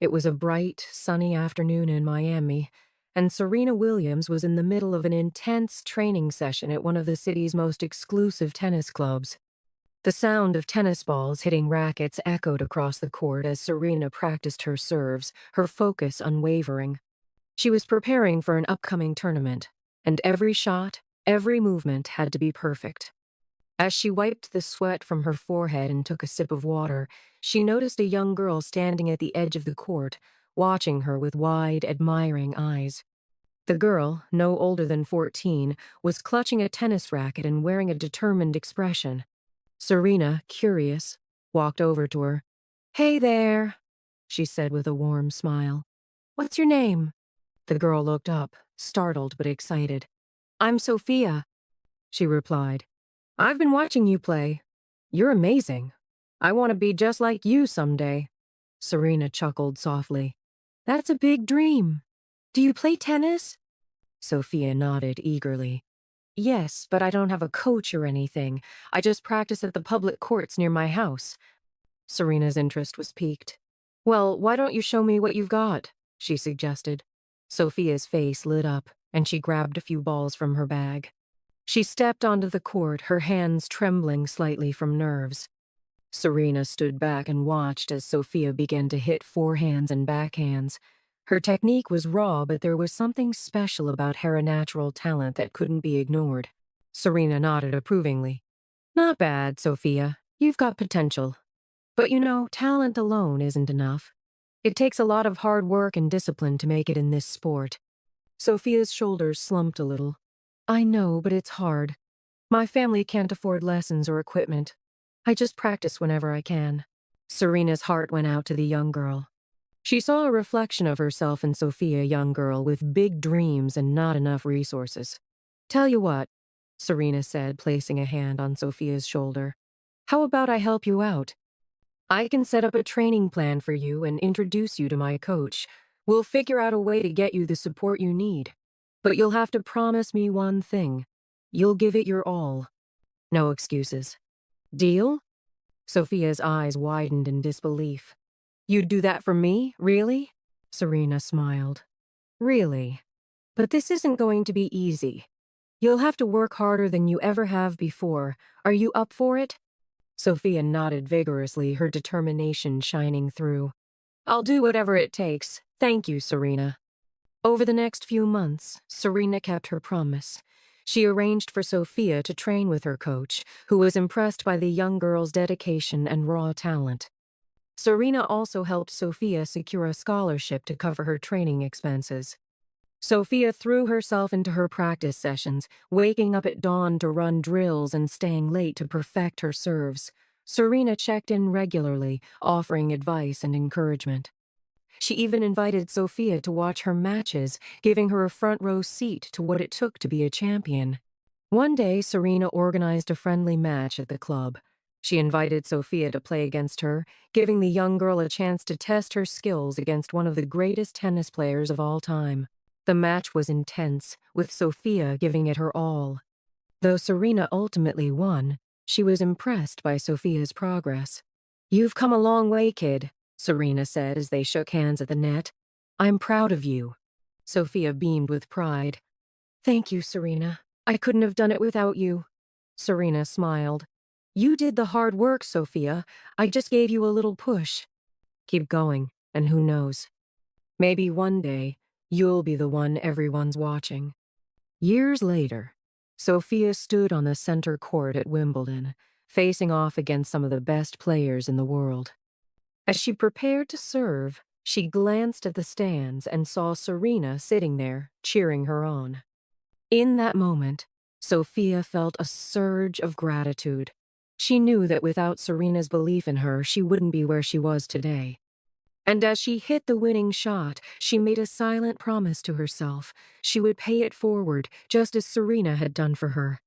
It was a bright, sunny afternoon in Miami, and Serena Williams was in the middle of an intense training session at one of the city's most exclusive tennis clubs. The sound of tennis balls hitting rackets echoed across the court as Serena practiced her serves, her focus unwavering. She was preparing for an upcoming tournament, and every shot, every movement had to be perfect. As she wiped the sweat from her forehead and took a sip of water, she noticed a young girl standing at the edge of the court, watching her with wide, admiring eyes. The girl, no older than 14, was clutching a tennis racket and wearing a determined expression. Serena, curious, walked over to her. "Hey there," she said with a warm smile. "What's your name?" The girl looked up, startled but excited. "I'm Sophia," she replied. "I've been watching you play. You're amazing. I want to be just like you someday." Serena chuckled softly. "That's a big dream. Do you play tennis?" Sophia nodded eagerly. "Yes, but I don't have a coach or anything. I just practice at the public courts near my house." Serena's interest was piqued. "Well, why don't you show me what you've got?" she suggested. Sophia's face lit up, and she grabbed a few balls from her bag. She stepped onto the court, her hands trembling slightly from nerves. Serena stood back and watched as Sophia began to hit forehands and backhands. Her technique was raw, but there was something special about her natural talent that couldn't be ignored. Serena nodded approvingly. "Not bad, Sophia. You've got potential. But talent alone isn't enough. It takes a lot of hard work and discipline to make it in this sport." Sophia's shoulders slumped a little. "I know, but it's hard. My family can't afford lessons or equipment. I just practice whenever I can." Serena's heart went out to the young girl. She saw a reflection of herself in Sophia, young girl with big dreams and not enough resources. "Tell you what," Serena said, placing a hand on Sophia's shoulder. "How about I help you out? I can set up a training plan for you and introduce you to my coach. We'll figure out a way to get you the support you need. But you'll have to promise me one thing. You'll give it your all. No excuses. Deal?" Sophia's eyes widened in disbelief. "You'd do that for me, really?" Serena smiled. "Really. But this isn't going to be easy. You'll have to work harder than you ever have before. Are you up for it?" Sophia nodded vigorously, her determination shining through. "I'll do whatever it takes. Thank you, Serena." Over the next few months, Serena kept her promise. She arranged for Sophia to train with her coach, who was impressed by the young girl's dedication and raw talent. Serena also helped Sophia secure a scholarship to cover her training expenses. Sophia threw herself into her practice sessions, waking up at dawn to run drills and staying late to perfect her serves. Serena checked in regularly, offering advice and encouragement. She even invited Sophia to watch her matches, giving her a front-row seat to what it took to be a champion. One day, Serena organized a friendly match at the club. She invited Sophia to play against her, giving the young girl a chance to test her skills against one of the greatest tennis players of all time. The match was intense, with Sophia giving it her all. Though Serena ultimately won, she was impressed by Sophia's progress. "You've come a long way, kid," Serena said as they shook hands at the net. "I'm proud of you." Sophia beamed with pride. "Thank you, Serena. I couldn't have done it without you." Serena smiled. "You did the hard work, Sophia. I just gave you a little push. Keep going, and who knows? Maybe one day, you'll be the one everyone's watching." Years later, Sophia stood on the center court at Wimbledon, facing off against some of the best players in the world. As she prepared to serve, she glanced at the stands and saw Serena sitting there, cheering her on. In that moment, Sophia felt a surge of gratitude. She knew that without Serena's belief in her, she wouldn't be where she was today. And as she hit the winning shot, she made a silent promise to herself. She would pay it forward, just as Serena had done for her.